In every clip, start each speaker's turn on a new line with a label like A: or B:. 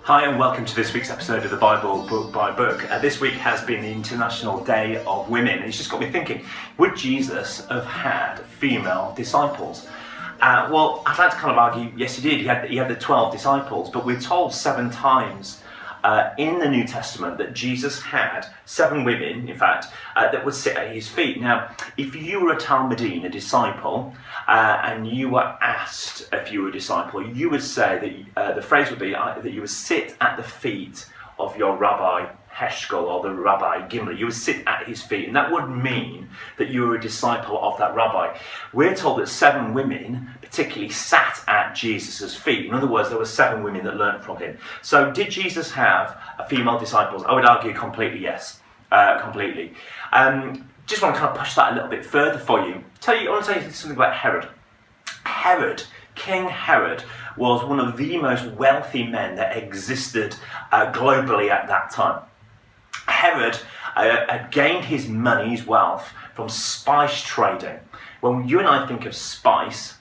A: Hi and welcome to this week's episode of the Bible Book by Book. This week has been the International Day of Women, and it's just got me thinking, would Jesus have had female disciples? Well, I'd like to kind of argue, yes he did, he had the 12 disciples, but we're told 7 times in the New Testament that Jesus had 7 women, in fact, that would sit at his feet. Now, if you were a Talmudim, a disciple, and you were asked if you were a disciple, you would say that the phrase would be that you would sit at the feet of your Rabbi Heshkel or the Rabbi Gimli. You would sit at his feet, and that would mean that you were a disciple of that rabbi. We're told that 7 women particularly sat at Jesus' feet. In other words, there were 7 women that learnt from him. So did Jesus have female disciples? I would argue completely yes. Completely. Just want to kind of push that a little bit further for you. I want to tell you something about Herod. King Herod was one of the most wealthy men that existed globally at that time. Herod had gained his money, his wealth, from spice trading. When you and I think of spice,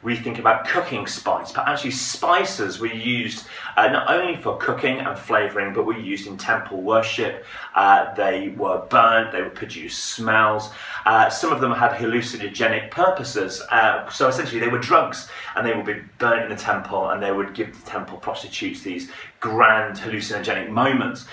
A: we think about cooking spice, but actually spices were used not only for cooking and flavouring, but were used in temple worship. They were burnt, they would produce smells. Some of them had hallucinogenic purposes, so essentially they were drugs, and they would be burnt in the temple, and they would give the temple prostitutes these grand hallucinogenic moments.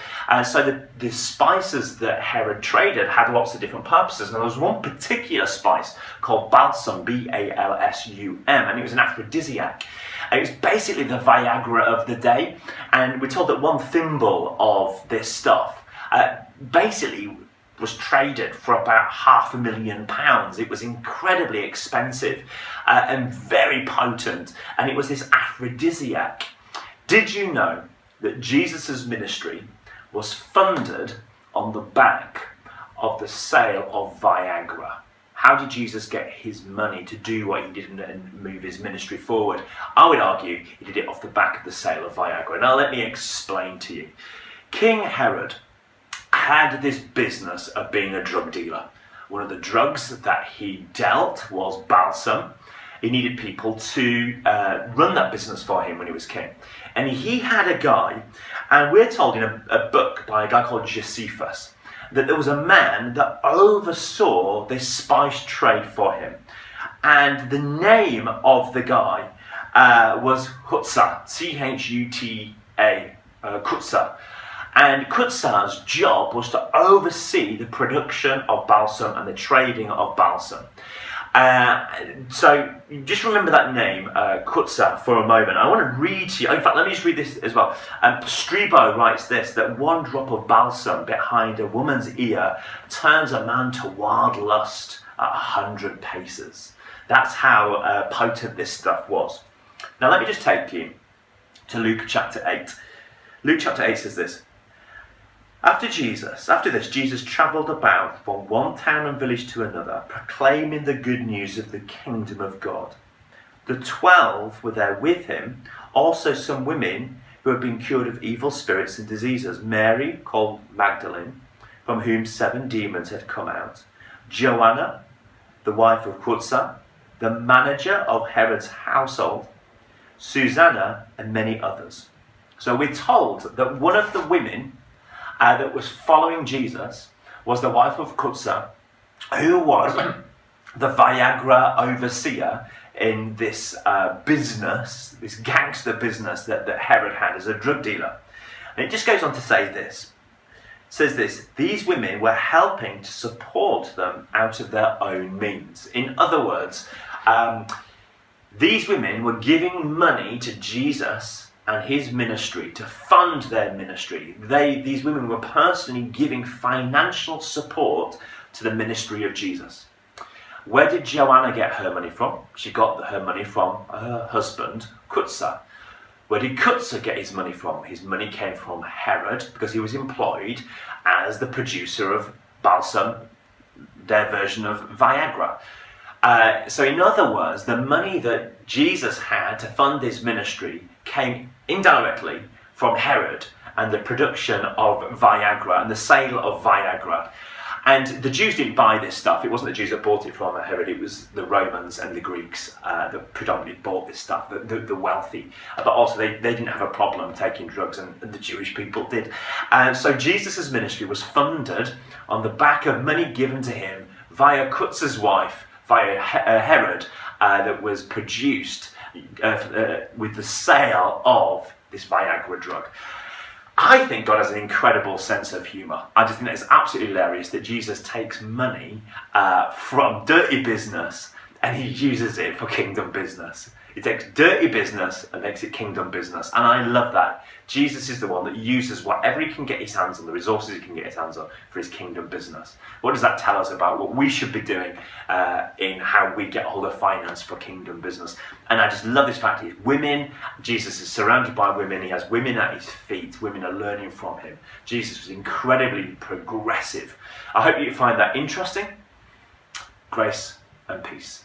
A: So the spices that Herod traded had lots of different purposes, and there was one particular spice called balsam, B-A-L-S-U-M, and it was an aphrodisiac. It was basically the Viagra of the day, and we're told that 1 thimble of this stuff basically was traded for about £500,000. It was incredibly expensive and very potent, and it was this aphrodisiac. Did you know that Jesus' ministry was funded on the back of the sale of Viagra? How did Jesus get his money to do what he did and move his ministry forward? I would argue he did it off the back of the sale of Viagra. Now let me explain to you. King Herod had this business of being a drug dealer. One of the drugs that he dealt was balsam. He needed people to run that business for him when he was king. And he had a guy, and we're told in a book by a guy called Josephus, that there was a man that oversaw this spice trade for him. And the name of the guy was Chutzah, C-H-U-T-A, Chutzah. And Chutzah's job was to oversee the production of balsam and the trading of balsam. So just remember that name, Chutzah, for a moment. I want to read to you. In fact, let me just read this as well. Strabo writes this, that 1 drop of balsam behind a woman's ear turns a man to wild lust at 100 paces. That's how potent this stuff was. Now let me just take you to Luke chapter 8. Luke chapter 8 says this. After this, Jesus travelled about from one town and village to another, proclaiming the good news of the kingdom of God. The 12 were there with him, also some women who had been cured of evil spirits and diseases. Mary, called Magdalene, from whom 7 demons had come out. Joanna, the wife of Chutzah, the manager of Herod's household, Susanna, and many others. So we're told that one of the women that was following Jesus was the wife of Chutzah, who was the Viagra overseer in this business, this gangster business that Herod had as a drug dealer. And it just goes on to say this. It says this, these women were helping to support them out of their own means. In other words, these women were giving money to Jesus and his ministry to fund their ministry. These women were personally giving financial support to the ministry of Jesus. Where did Joanna get her money from? She got her money from her husband, Chutzah. Where did Chutzah get his money from? His money came from Herod, because he was employed as the producer of balsam, their version of Viagra. So in other words, the money that Jesus had to fund his ministry came indirectly from Herod and the production of Viagra and the sale of Viagra. And the Jews didn't buy this stuff. It wasn't the Jews that bought it from Herod, it was the Romans and the Greeks that predominantly bought this stuff, the wealthy. But also they didn't have a problem taking drugs, and the Jewish people did. And so Jesus' ministry was funded on the back of money given to him via Kutz's wife, via Herod, that was produced with the sale of this Viagra drug. I think God has an incredible sense of humour. I just think that it's absolutely hilarious that Jesus takes money from dirty business and he uses it for kingdom business. He takes dirty business and makes it kingdom business. And I love that. Jesus is the one that uses whatever he can get his hands on, the resources he can get his hands on, for his kingdom business. What does that tell us about what we should be doing in how we get hold of finance for kingdom business? And I just love this fact. He's women. Jesus is surrounded by women. He has women at his feet. Women are learning from him. Jesus was incredibly progressive. I hope you find that interesting. Grace and peace.